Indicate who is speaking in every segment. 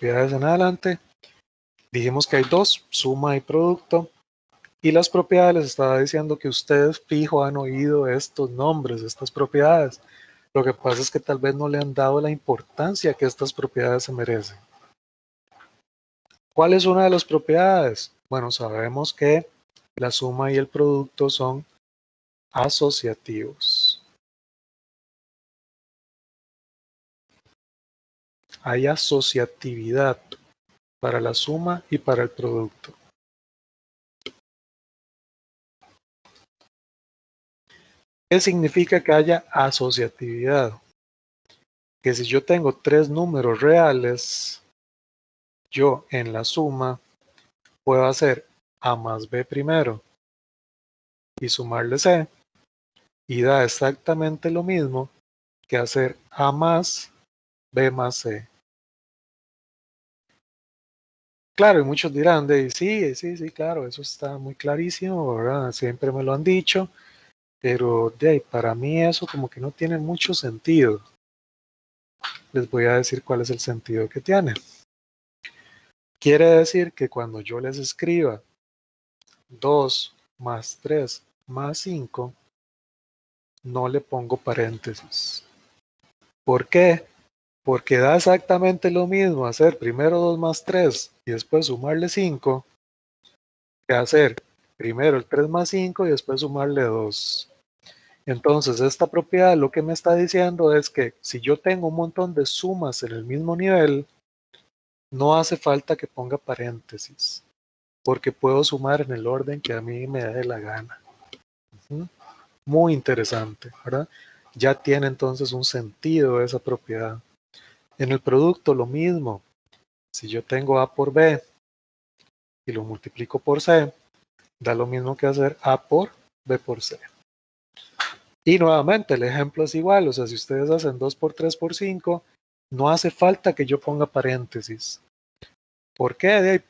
Speaker 1: propiedades en adelante. Dijimos que hay dos, suma y producto. Y las propiedades les estaba diciendo que ustedes fijo han oído estos nombres, estas propiedades. Lo que pasa es que tal vez no le han dado la importancia que estas propiedades se merecen. ¿Cuál es una de las propiedades? Bueno, sabemos que la suma y el producto son asociativos. Hay asociatividad para la suma y para el producto. ¿Qué significa que haya asociatividad? Que si yo tengo tres números reales, yo en la suma puedo hacer A más B primero y sumarle C, y da exactamente lo mismo que hacer A más B más C. Claro, y muchos dirán, sí, claro, eso está muy clarísimo, ¿verdad? Siempre me lo han dicho, pero para mí eso como que no tiene mucho sentido. Les voy a decir cuál es el sentido que tiene. Quiere decir que cuando yo les escriba 2 más 3 más 5, no le pongo paréntesis. ¿Por qué? Porque da exactamente lo mismo hacer primero 2 más 3 y después sumarle 5 que hacer primero el 3 más 5 y después sumarle 2. Entonces, esta propiedad lo que me está diciendo es que si yo tengo un montón de sumas en el mismo nivel, no hace falta que ponga paréntesis, porque puedo sumar en el orden que a mí me dé la gana. Muy interesante, ¿verdad? Ya tiene entonces un sentido esa propiedad. En el producto lo mismo. Si yo tengo A por B y lo multiplico por C, da lo mismo que hacer A por B por C. Y nuevamente el ejemplo es igual, o sea, si ustedes hacen 2 por 3 por 5, no hace falta que yo ponga paréntesis. ¿Por qué?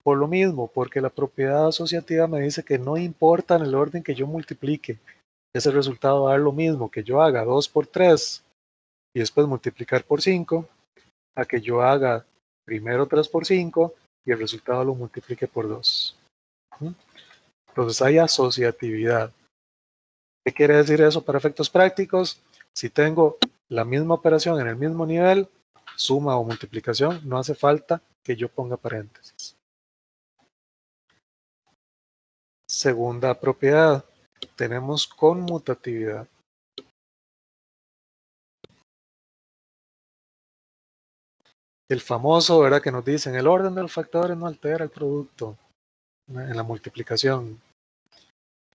Speaker 1: Por lo mismo, porque la propiedad asociativa me dice que no importa en el orden que yo multiplique, ese resultado va a dar lo mismo que yo haga 2 por 3 y después multiplicar por 5, a que yo haga primero 3 por 5 y el resultado lo multiplique por 2. Entonces hay asociatividad. ¿Qué quiere decir eso para efectos prácticos? Si tengo la misma operación en el mismo nivel, suma o multiplicación, no hace falta que yo ponga paréntesis. Segunda propiedad, tenemos conmutatividad. El famoso, ¿verdad? Que nos dicen, el orden de los factores no altera el producto en la multiplicación.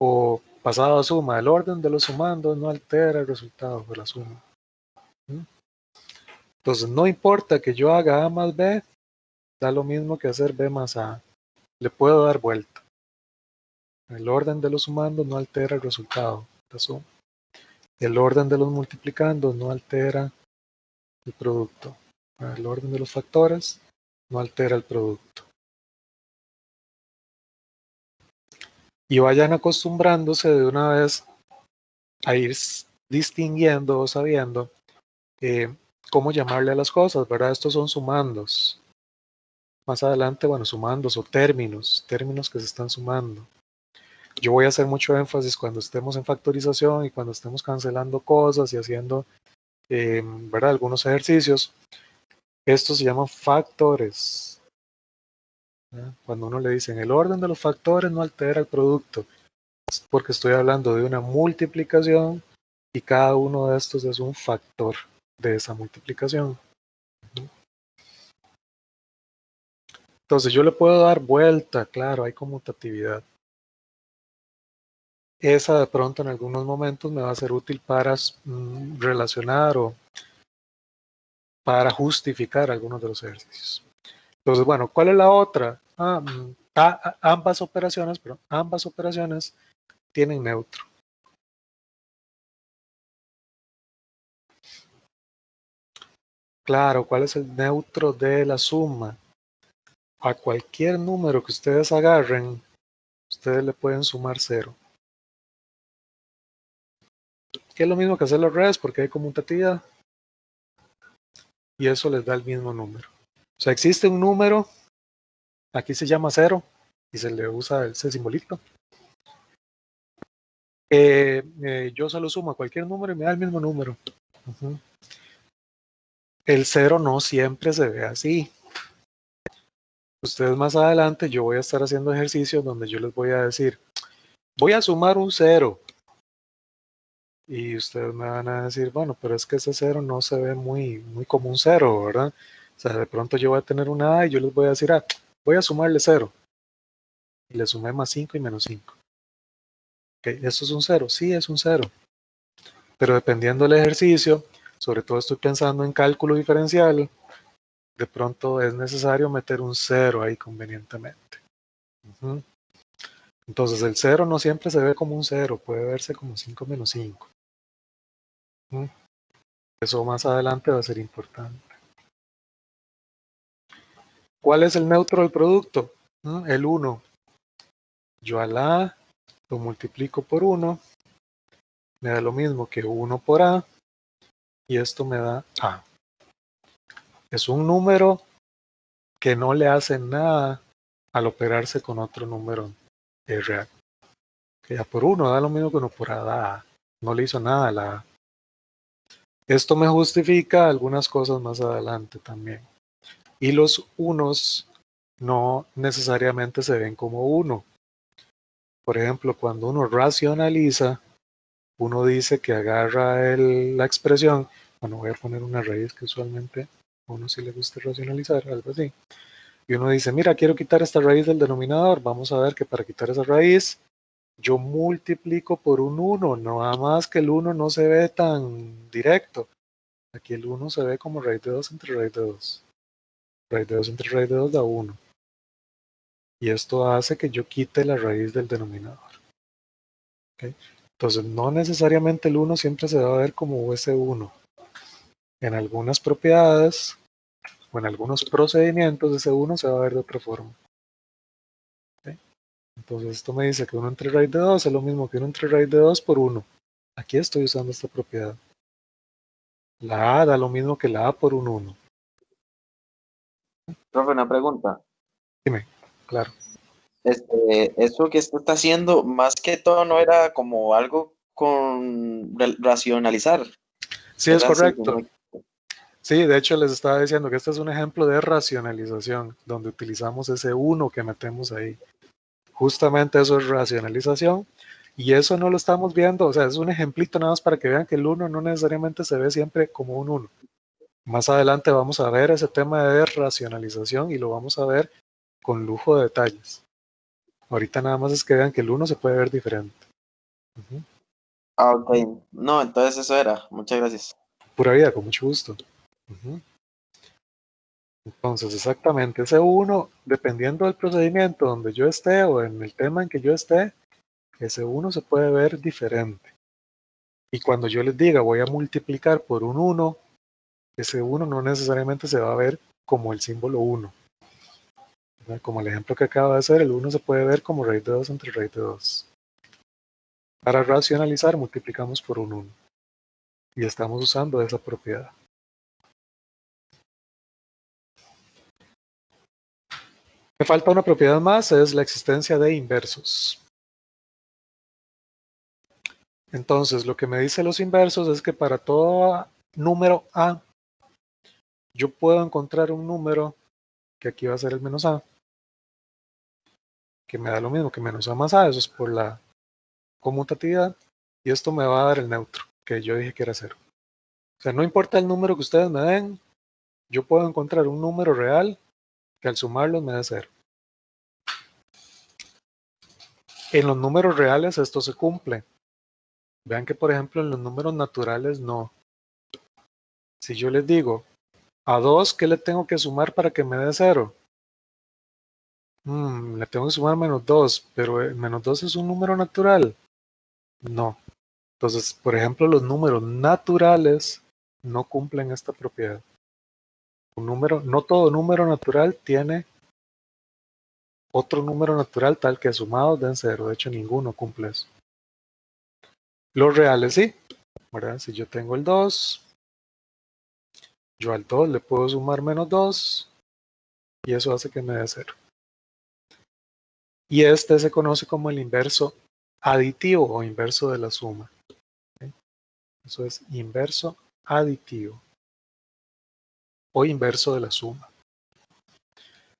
Speaker 1: O pasado a suma, el orden de los sumandos no altera el resultado de la suma. Entonces, no importa que yo haga A más B, da lo mismo que hacer B más A. Le puedo dar vuelta. El orden de los sumandos no altera el resultado de la suma. El orden de los multiplicandos no altera el producto. El orden de los factores no altera el producto. Y vayan acostumbrándose de una vez a ir distinguiendo o sabiendo cómo llamarle a las cosas, ¿verdad? Estos son sumandos. Más adelante, bueno, sumandos o términos que se están sumando. Yo voy a hacer mucho énfasis cuando estemos en factorización y cuando estemos cancelando cosas y haciendo, ¿verdad? Algunos ejercicios. Estos se llaman factores. Cuando uno le dicen el orden de los factores no altera el producto, es porque estoy hablando de una multiplicación y cada uno de estos es un factor de esa multiplicación. Entonces yo le puedo dar vuelta, claro, hay conmutatividad. Esa de pronto en algunos momentos me va a ser útil para relacionar o para justificar algunos de los ejercicios. Entonces, bueno, ¿cuál es la otra? Ambas operaciones tienen neutro. Claro, ¿cuál es el neutro de la suma? A cualquier número que ustedes agarren, ustedes le pueden sumar 0. Que es lo mismo que hacerlo al revés porque hay conmutatividad. Y eso les da el mismo número. O sea, existe un número, aquí se llama 0 y se le usa ese simbolito. Yo solo sumo a cualquier número y me da el mismo número. Uh-huh. El 0 no siempre se ve así. Ustedes más adelante, yo voy a estar haciendo ejercicios donde yo les voy a decir, voy a sumar un 0. Y ustedes me van a decir, bueno, pero es que ese 0 no se ve muy como un 0, ¿verdad? O sea, de pronto yo voy a tener una A y yo les voy a decir, voy a sumarle 0. Y le sumé más 5 y menos 5. ¿Okay? ¿Esto es un 0? Sí, es un 0. Pero dependiendo del ejercicio, sobre todo estoy pensando en cálculo diferencial, de pronto es necesario meter un 0 ahí convenientemente. Uh-huh. Entonces el 0 no siempre se ve como un 0, puede verse como 5 menos 5. Uh-huh. Eso más adelante va a ser importante. ¿Cuál es el neutro del producto? El 1. Yo a la A lo multiplico por 1, me da lo mismo que 1 por A, y esto me da A. Es un número que no le hace nada al operarse con otro número real. Que ya por 1 da lo mismo que 1 por A da A. No le hizo nada a la A. Esto me justifica algunas cosas más adelante también. Y los unos no necesariamente se ven como 1. Por ejemplo, cuando uno racionaliza, uno dice que agarra la expresión, bueno, voy a poner una raíz que usualmente a uno sí le gusta racionalizar, algo así. Y uno dice, mira, quiero quitar esta raíz del denominador. Vamos a ver que para quitar esa raíz, yo multiplico por un 1, nada más que el 1 no se ve tan directo. Aquí el 1 se ve como raíz de 2 entre raíz de 2. Raíz de 2 entre raíz de 2 da 1. Y esto hace que yo quite la raíz del denominador. ¿Okay? Entonces, no necesariamente el 1 siempre se va a ver como ese 1. En algunas propiedades o en algunos procedimientos, ese 1 se va a ver de otra forma. ¿Okay? Entonces, esto me dice que 1 entre raíz de 2 es lo mismo que 1 entre raíz de 2 por 1. Aquí estoy usando esta propiedad. La A da lo mismo que la A por un 1.
Speaker 2: Profe, una pregunta.
Speaker 1: Dime, claro.
Speaker 2: Eso que usted está haciendo, más que todo, no era como algo con racionalizar.
Speaker 1: Sí, es
Speaker 2: Era así,
Speaker 1: correcto. Sí, de hecho les estaba diciendo que este es un ejemplo de racionalización, donde utilizamos ese 1 que metemos ahí. Justamente eso es racionalización. Y eso no lo estamos viendo, o sea, es un ejemplito nada más para que vean que el 1 no necesariamente se ve siempre como un 1. Más adelante vamos a ver ese tema de racionalización y lo vamos a ver con lujo de detalles. Ahorita nada más es que vean que el 1 se puede ver diferente. Uh-huh.
Speaker 2: Ah, ok. No, entonces eso era. Muchas gracias.
Speaker 1: Pura vida, con mucho gusto. Uh-huh. Entonces, exactamente, ese 1, dependiendo del procedimiento donde yo esté o en el tema en que yo esté, ese 1 se puede ver diferente. Y cuando yo les diga voy a multiplicar por un 1, ese 1 no necesariamente se va a ver como el símbolo 1. Como el ejemplo que acaba de hacer, el 1 se puede ver como raíz de 2 entre raíz de 2. Para racionalizar, multiplicamos por un 1. Y estamos usando esa propiedad. Me falta una propiedad más, es la existencia de inversos. Entonces, lo que me dice los inversos es que para todo número A, yo puedo encontrar un número, que aquí va a ser el menos A, que me da lo mismo que menos A más A, eso es por la conmutatividad, y esto me va a dar el neutro, que yo dije que era 0. O sea, no importa el número que ustedes me den, yo puedo encontrar un número real que al sumarlos me dé 0. En los números reales esto se cumple. Vean que, por ejemplo, en los números naturales no. Si yo les digo, a 2, ¿qué le tengo que sumar para que me dé 0? Le tengo que sumar menos 2, pero menos 2 es un número natural. No. Entonces, por ejemplo, los números naturales no cumplen esta propiedad. Un número, no todo número natural tiene otro número natural tal que sumados den 0. De hecho, ninguno cumple eso. Los reales sí, ¿verdad? Si yo tengo el 2, yo al 2 le puedo sumar menos 2 y eso hace que me dé 0. Y este se conoce como el inverso aditivo o inverso de la suma. ¿Okay? Eso es inverso aditivo o inverso de la suma.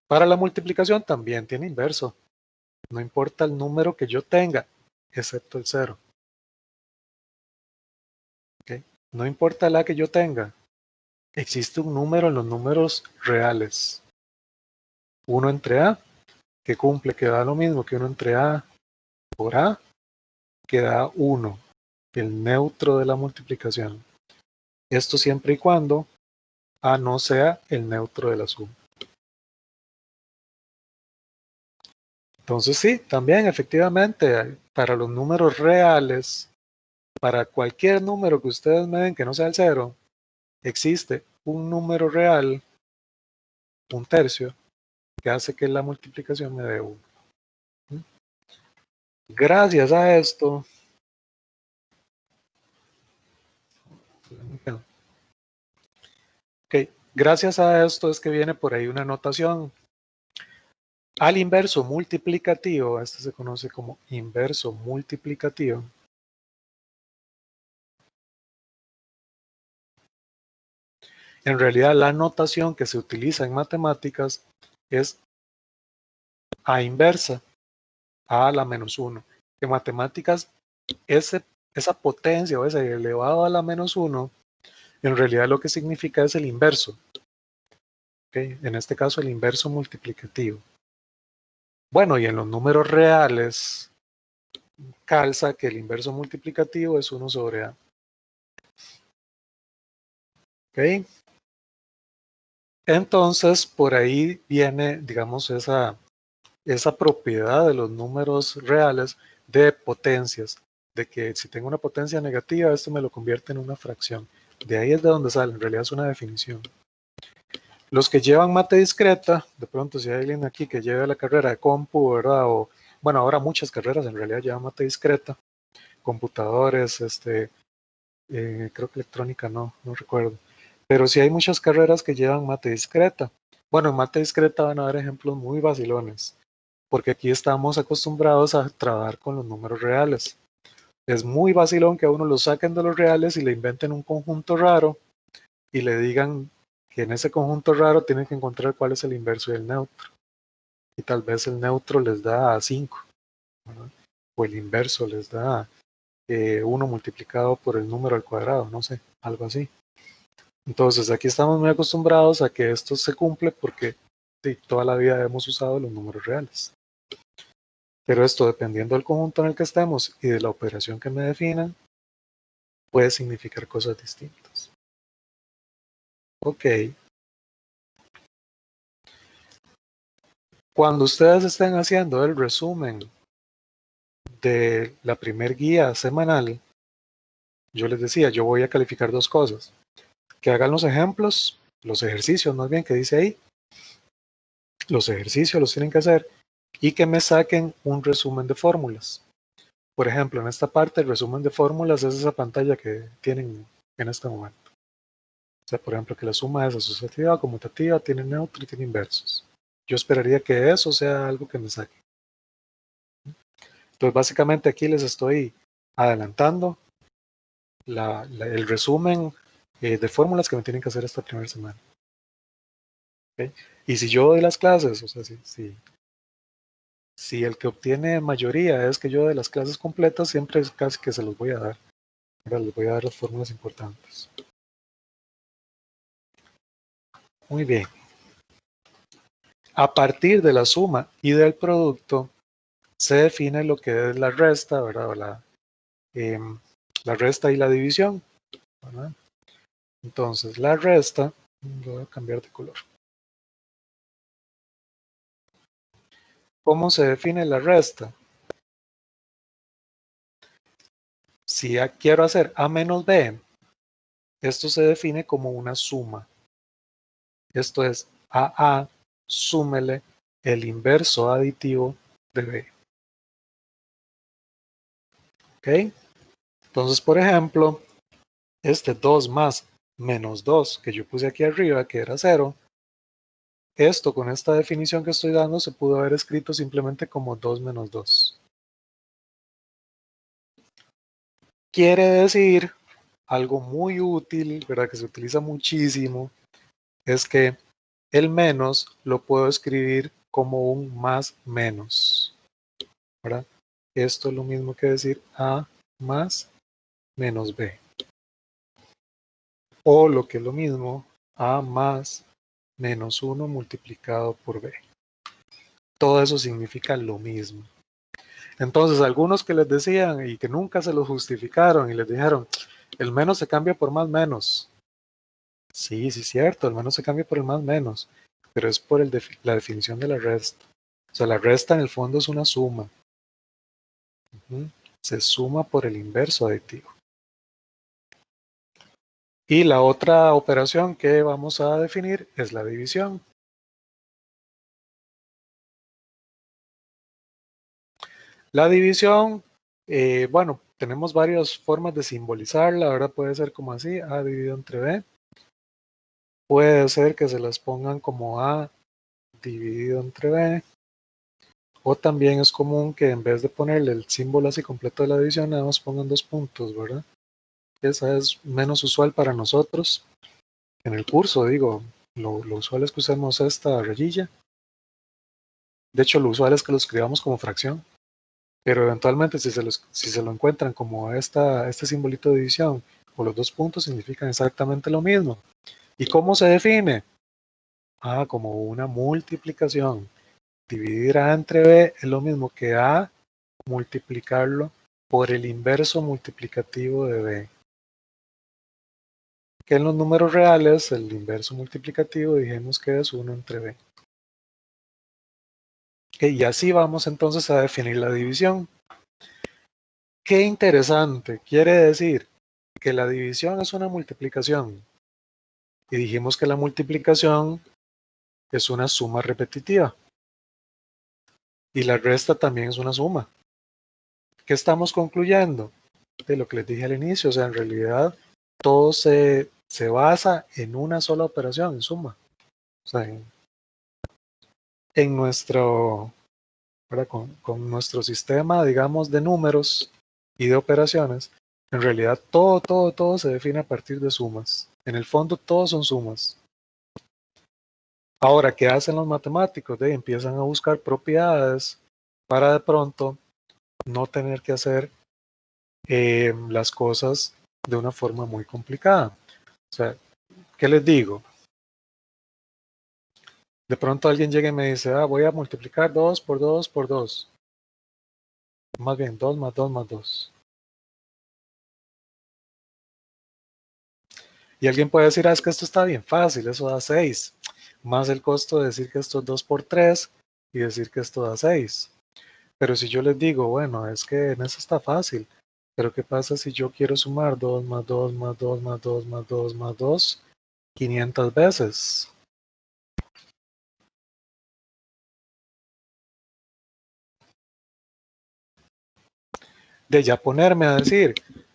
Speaker 1: Para la multiplicación también tiene inverso. No importa el número que yo tenga, excepto el 0. ¿Okay? No importa la que yo tenga, existe un número en los números reales. 1 entre A, que cumple, que da lo mismo que 1 entre A por A, que da 1, el neutro de la multiplicación. Esto siempre y cuando A no sea el neutro de la suma. Entonces sí, también efectivamente, para los números reales, para cualquier número que ustedes me den que no sea el 0, existe un número real, un tercio, que hace que la multiplicación me dé 1. Gracias a esto, gracias a esto es que viene por ahí una notación. Al inverso multiplicativo, este se conoce como inverso multiplicativo. En realidad la notación que se utiliza en matemáticas es A inversa, A a la menos 1. En matemáticas, esa potencia o ese elevado a la menos 1, en realidad lo que significa es el inverso. ¿Okay? En este caso, el inverso multiplicativo. Bueno, y en los números reales, calza que el inverso multiplicativo es 1 sobre A. ¿Okay? Entonces, por ahí viene, digamos, esa propiedad de los números reales de potencias, de que si tengo una potencia negativa, esto me lo convierte en una fracción. De ahí es de donde sale, en realidad es una definición. Los que llevan mate discreta, de pronto si hay alguien aquí que lleve la carrera de compu, ¿verdad? O, bueno, ahora muchas carreras en realidad llevan mate discreta, computadores, creo que electrónica no recuerdo. Pero sí hay muchas carreras que llevan mate discreta. Bueno, en mate discreta van a haber ejemplos muy vacilones, porque aquí estamos acostumbrados a trabajar con los números reales. Es muy vacilón que a uno lo saquen de los reales y le inventen un conjunto raro y le digan que en ese conjunto raro tienen que encontrar cuál es el inverso del neutro. Y tal vez el neutro les da 5, ¿verdad? O el inverso les da 1 multiplicado por el número al cuadrado, no sé, algo así. Entonces aquí estamos muy acostumbrados a que esto se cumple porque toda la vida hemos usado los números reales. Pero esto, dependiendo del conjunto en el que estemos y de la operación que me definan, puede significar cosas distintas. Ok. Cuando ustedes estén haciendo el resumen de la primer guía semanal, yo les decía, yo voy a calificar 2 cosas. Que hagan los ejemplos, los ejercicios más bien que dice ahí. Los ejercicios los tienen que hacer y que me saquen un resumen de fórmulas. Por ejemplo, en esta parte el resumen de fórmulas es esa pantalla que tienen en este momento. O sea, por ejemplo, que la suma es asociativa, conmutativa, tiene neutro y tiene inversos. Yo esperaría que eso sea algo que me saque. Entonces, básicamente aquí les estoy adelantando el resumen de fórmulas que me tienen que hacer esta primera semana. ¿Okay? Y si yo doy las clases, o sea, si el que obtiene mayoría es que yo de las clases completas, siempre es casi que se los voy a dar. Ahora les voy a dar las fórmulas importantes. Muy bien. A partir de la suma y del producto, se define lo que es la resta, ¿verdad? La resta y la división, ¿verdad? Entonces, la resta, voy a cambiar de color. ¿Cómo se define la resta? Si quiero hacer A menos B, esto se define como una suma. Esto es AA, súmele el inverso aditivo de B. ¿Ok? Entonces, por ejemplo, este 2 más menos 2 que yo puse aquí arriba, que era 0, Esto con esta definición que estoy dando se pudo haber escrito simplemente como 2 menos 2. Quiere decir algo muy útil, ¿verdad? Que se utiliza muchísimo, es que el menos lo puedo escribir como un más menos, ¿verdad? Esto es lo mismo que decir A más menos B. O lo que es lo mismo, A más menos 1 multiplicado por B. Todo eso significa lo mismo. Entonces, algunos que les decían y que nunca se lo justificaron y les dijeron, el menos se cambia por más menos. Sí, sí, cierto, el menos se cambia por el más menos, pero es por la definición de la resta. O sea, la resta en el fondo es una suma. Se suma por el inverso aditivo. Y la otra operación que vamos a definir es la división. La división, bueno, tenemos varias formas de simbolizarla. Ahora puede ser como así, A dividido entre B. Puede ser que se las pongan como A dividido entre B. O también es común que en vez de ponerle el símbolo así completo de la división, nada más pongan 2 puntos, ¿verdad? Esa es menos usual para nosotros. En el curso, digo, lo usual es que usemos esta rayilla. De hecho, lo usual es que lo escribamos como fracción. Pero eventualmente, si se lo encuentran como este simbolito de división o los 2 puntos, significan exactamente lo mismo. ¿Y cómo se define? Ah, como una multiplicación. Dividir A entre B es lo mismo que A multiplicarlo por el inverso multiplicativo de B. Que en los números reales, el inverso multiplicativo, dijimos que es 1 entre B. Y así vamos entonces a definir la división. Qué interesante, quiere decir que la división es una multiplicación. Y dijimos que la multiplicación es una suma repetitiva. Y la resta también es una suma. ¿Qué estamos concluyendo? De lo que les dije al inicio, o sea, en realidad todo se basa en una sola operación, en suma. O sea, en nuestro, con nuestro sistema, digamos, de números y de operaciones, en realidad todo se define a partir de sumas. En el fondo, todos son sumas. Ahora, ¿qué hacen los matemáticos? Empiezan a buscar propiedades para de pronto no tener que hacer las cosas de una forma muy complicada. O sea, ¿qué les digo? De pronto alguien llega y me dice, voy a multiplicar 2 por 2 por 2. Más bien, 2 más 2 más 2. Y alguien puede decir, es que esto está bien fácil, eso da 6. Más el costo de decir que esto es 2 por 3 y decir que esto da 6. Pero si yo les digo, bueno, es que en eso está fácil. Pero ¿qué pasa si yo quiero sumar 2 más 2 más 2 más 2 más 2 más 2 500 veces? De ya ponerme a decir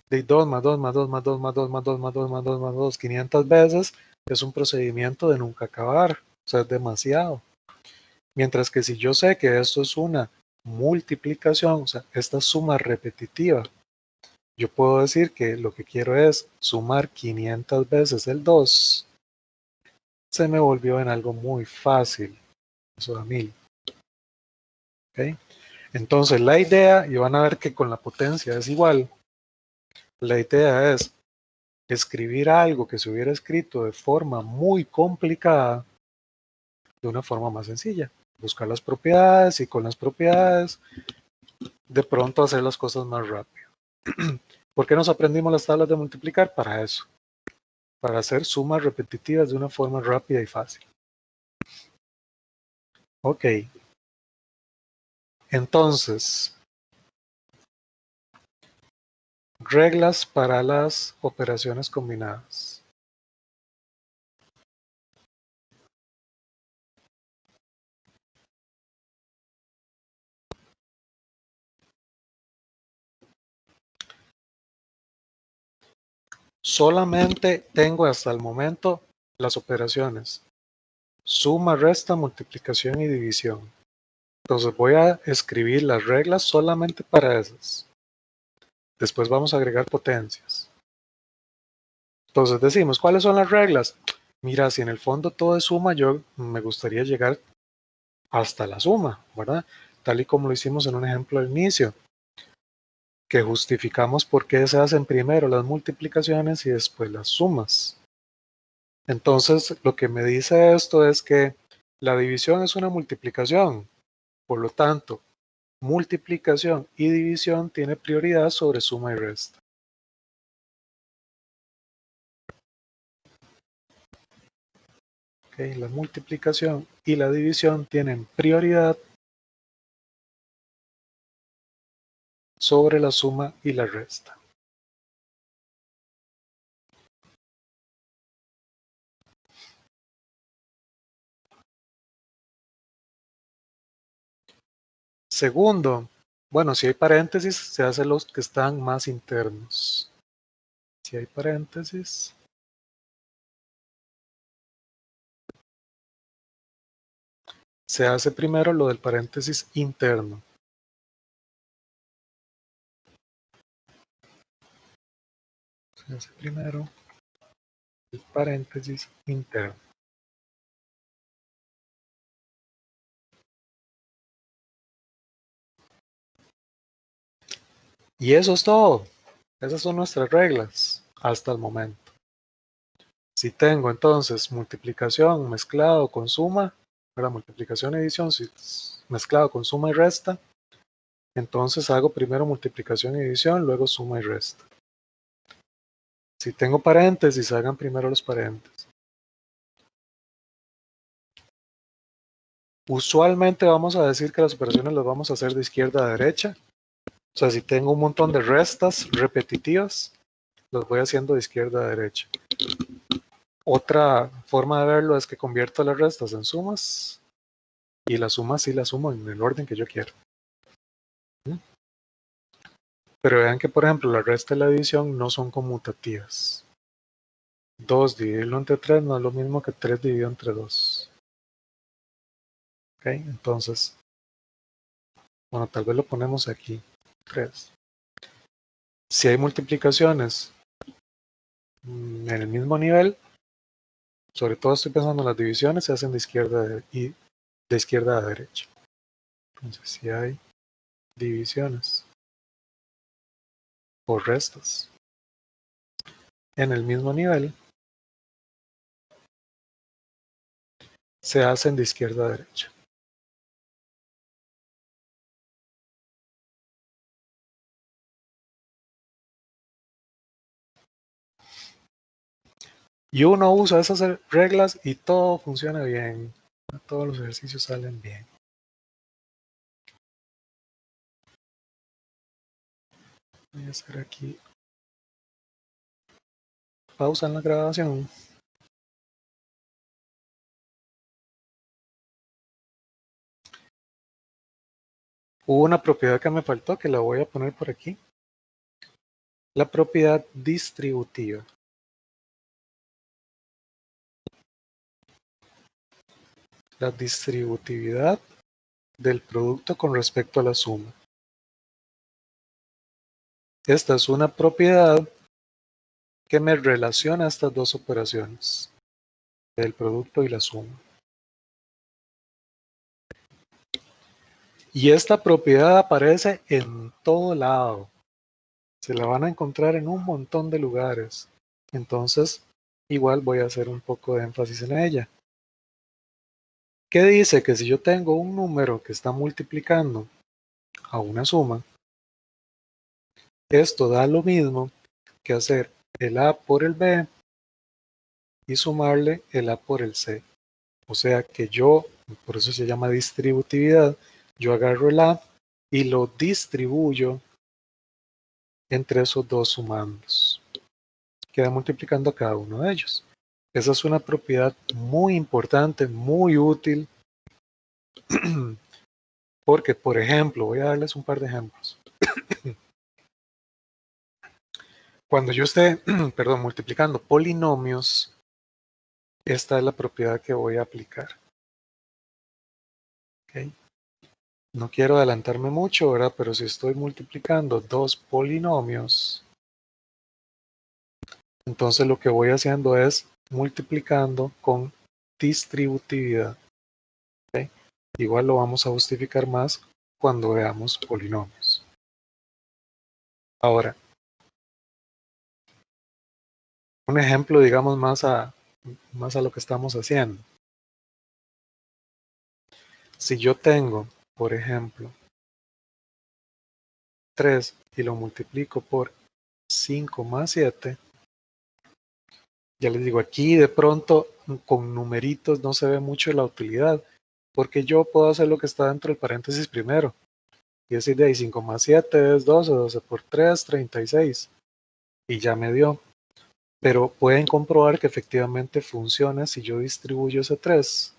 Speaker 1: de 2 más 2 más 2 más 2 más 2 más 2 más 2 más 2 más 2 500 veces es un procedimiento de nunca acabar. O sea, es demasiado. Mientras que si yo sé que esto es una multiplicación, o sea, esta suma repetitiva, yo puedo decir que lo que quiero es sumar 500 veces el 2. Se me volvió en algo muy fácil. Eso da 1000. ¿Okay? Entonces la idea, y van a ver que con la potencia es igual, la idea es escribir algo que se hubiera escrito de forma muy complicada de una forma más sencilla. Buscar las propiedades y con las propiedades de pronto hacer las cosas más rápido. ¿Por qué nos aprendimos las tablas de multiplicar? Para eso, para hacer sumas repetitivas de una forma rápida y fácil. Ok, entonces, reglas para las operaciones combinadas. Solamente tengo hasta el momento las operaciones suma, resta, multiplicación y división. Entonces voy a escribir las reglas solamente para esas. Después vamos a agregar potencias. Entonces decimos, ¿cuáles son las reglas? Mira, si en el fondo todo es suma, yo me gustaría llegar hasta la suma, ¿verdad? Tal y como lo hicimos en un ejemplo al inicio, que justificamos por qué se hacen primero las multiplicaciones y después las sumas. Entonces, lo que me dice esto es que la división es una multiplicación, por lo tanto, multiplicación y división tiene prioridad sobre suma y resta. Okay, la multiplicación y la división tienen prioridad sobre la suma y la resta. Segundo, bueno, si hay paréntesis, se hacen los que están más internos. Si hay paréntesis, se hace primero lo del paréntesis interno. Se hace primero el paréntesis interno. Y eso es todo. Esas son nuestras reglas hasta el momento. Si tengo entonces multiplicación mezclado con suma, para multiplicación y división mezclado con suma y resta, entonces hago primero multiplicación y división, luego suma y resta. Si tengo paréntesis, hagan primero los paréntesis. Usualmente vamos a decir que las operaciones las vamos a hacer de izquierda a derecha. O sea, si tengo un montón de restas repetitivas, las voy haciendo de izquierda a derecha. Otra forma de verlo es que convierto las restas en sumas y las sumas sí las sumo en el orden que yo quiero. Pero vean que, por ejemplo, la resta y la división no son conmutativas. 2 dividirlo entre 3 no es lo mismo que 3 dividido entre 2. ¿Ok? Entonces, bueno, tal vez lo ponemos aquí. 3. Si hay multiplicaciones en el mismo nivel, sobre todo estoy pensando en las divisiones, se hacen de izquierda a derecha. Entonces, si hay divisiones o restas en el mismo nivel, se hacen de izquierda a derecha. Y uno usa esas reglas y todo funciona bien. Todos los ejercicios salen bien. Voy a hacer aquí pausa en la grabación. Hubo una propiedad que me faltó que la voy a poner por aquí. La propiedad distributiva. La distributividad del producto con respecto a la suma. Esta es una propiedad que me relaciona estas dos operaciones, el producto y la suma. Y esta propiedad aparece en todo lado. Se la van a encontrar en un montón de lugares. Entonces, igual voy a hacer un poco de énfasis en ella. ¿Qué dice? Que si yo tengo un número que está multiplicando a una suma, esto da lo mismo que hacer el A por el B y sumarle el A por el C. O sea que yo, por eso se llama distributividad, yo agarro el A y lo distribuyo entre esos dos sumandos. Queda multiplicando a cada uno de ellos. Esa es una propiedad muy importante, muy útil, porque, por ejemplo, voy a darles un par de ejemplos. Cuando yo esté, perdón, multiplicando polinomios, esta es la propiedad que voy a aplicar. ¿Okay? No quiero adelantarme mucho, ¿verdad? Pero si estoy multiplicando dos polinomios, entonces lo que voy haciendo es multiplicando con distributividad. ¿Okay? Igual lo vamos a justificar más cuando veamos polinomios. Ahora, un ejemplo, digamos, más a lo que estamos haciendo. Si yo tengo, por ejemplo, 3 y lo multiplico por 5 más 7, ya les digo, aquí de pronto con numeritos no se ve mucho la utilidad, porque yo puedo hacer lo que está dentro del paréntesis primero. Y decir, de ahí 5 más 7 es 12, 12 por 3, 36. Y ya me dio. Pero pueden comprobar que efectivamente funciona si yo distribuyo ese 3.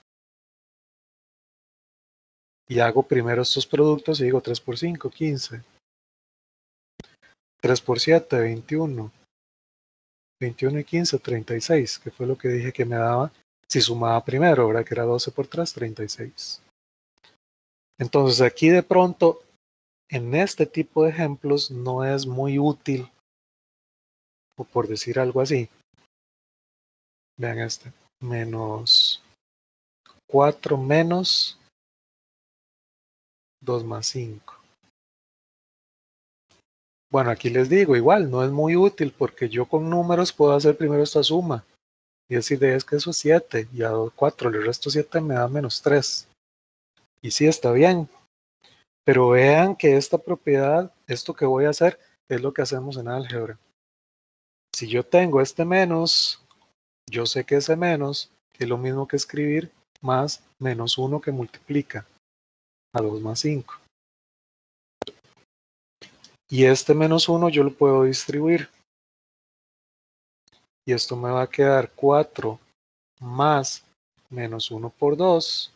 Speaker 1: Y hago primero estos productos y digo 3 por 5, 15. 3 por 7, 21. 21 y 15, 36, que fue lo que dije que me daba si sumaba primero, ¿verdad? Que era 12 por 3, 36. Entonces aquí de pronto, en este tipo de ejemplos, no es muy útil, o por decir algo así. Vean este, menos 4 menos 2 más 5. Bueno, aquí les digo, igual, no es muy útil porque yo con números puedo hacer primero esta suma. Y decir, es que eso es 7, y a 4 le resto 7 me da menos 3. Y sí, está bien. Pero vean que esta propiedad, esto que voy a hacer, es lo que hacemos en álgebra. Si yo tengo este menos, yo sé que ese menos es lo mismo que escribir más menos 1 que multiplica a 2 más 5. Y este menos 1 yo lo puedo distribuir. Y esto me va a quedar 4 más menos 1 por 2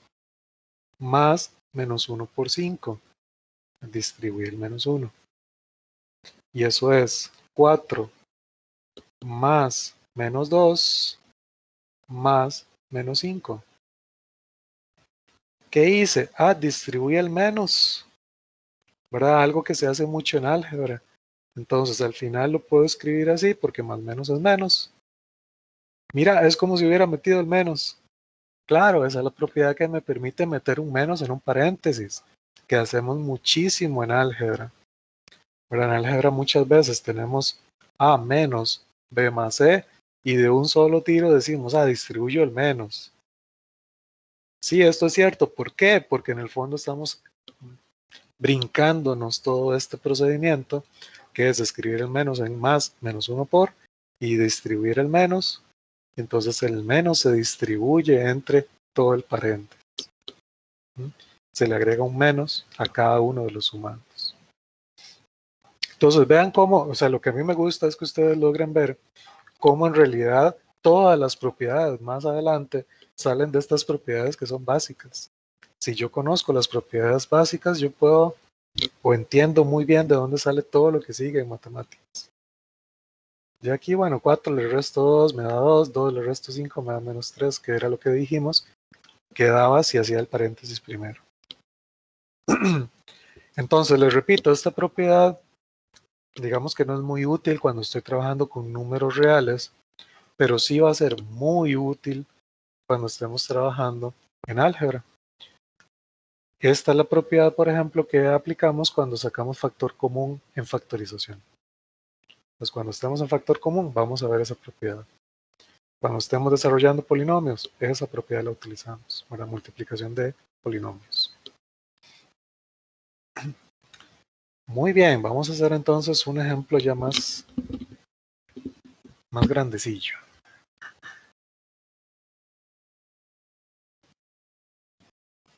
Speaker 1: más menos 1 por 5. Distribuir menos 1. Y eso es 4 más menos 2 más menos 5. ¿Qué hice? Distribuí el menos, ¿verdad? Algo que se hace mucho en álgebra. Entonces al final lo puedo escribir así porque más menos es menos. Mira, es como si hubiera metido el menos. Claro, esa es la propiedad que me permite meter un menos en un paréntesis, que hacemos muchísimo en álgebra. Pero en álgebra muchas veces tenemos A menos B más C y de un solo tiro decimos, distribuyo el menos. Sí, esto es cierto. ¿Por qué? Porque en el fondo estamos brincándonos todo este procedimiento, que es escribir el menos en más menos 1 por y distribuir el menos. Entonces el menos se distribuye entre todo el paréntesis. Se le agrega un menos a cada uno de los sumandos. Entonces vean cómo, o sea, lo que a mí me gusta es que ustedes logren ver cómo en realidad todas las propiedades más adelante salen de estas propiedades que son básicas. Si yo conozco las propiedades básicas, yo puedo o entiendo muy bien de dónde sale todo lo que sigue en matemáticas. Y aquí, bueno, 4 le resto 2 me da 2, 2 le resto 5 me da menos 3, que era lo que dijimos, quedaba si hacía el paréntesis primero. Entonces, les repito, esta propiedad, digamos que no es muy útil cuando estoy trabajando con números reales, pero sí va a ser muy útil cuando estemos trabajando en álgebra. Esta es la propiedad, por ejemplo, que aplicamos cuando sacamos factor común en factorización. Pues cuando estemos en factor común, vamos a ver esa propiedad. Cuando estemos desarrollando polinomios, esa propiedad la utilizamos para multiplicación de polinomios. Muy bien, vamos a hacer entonces un ejemplo ya más grandecillo.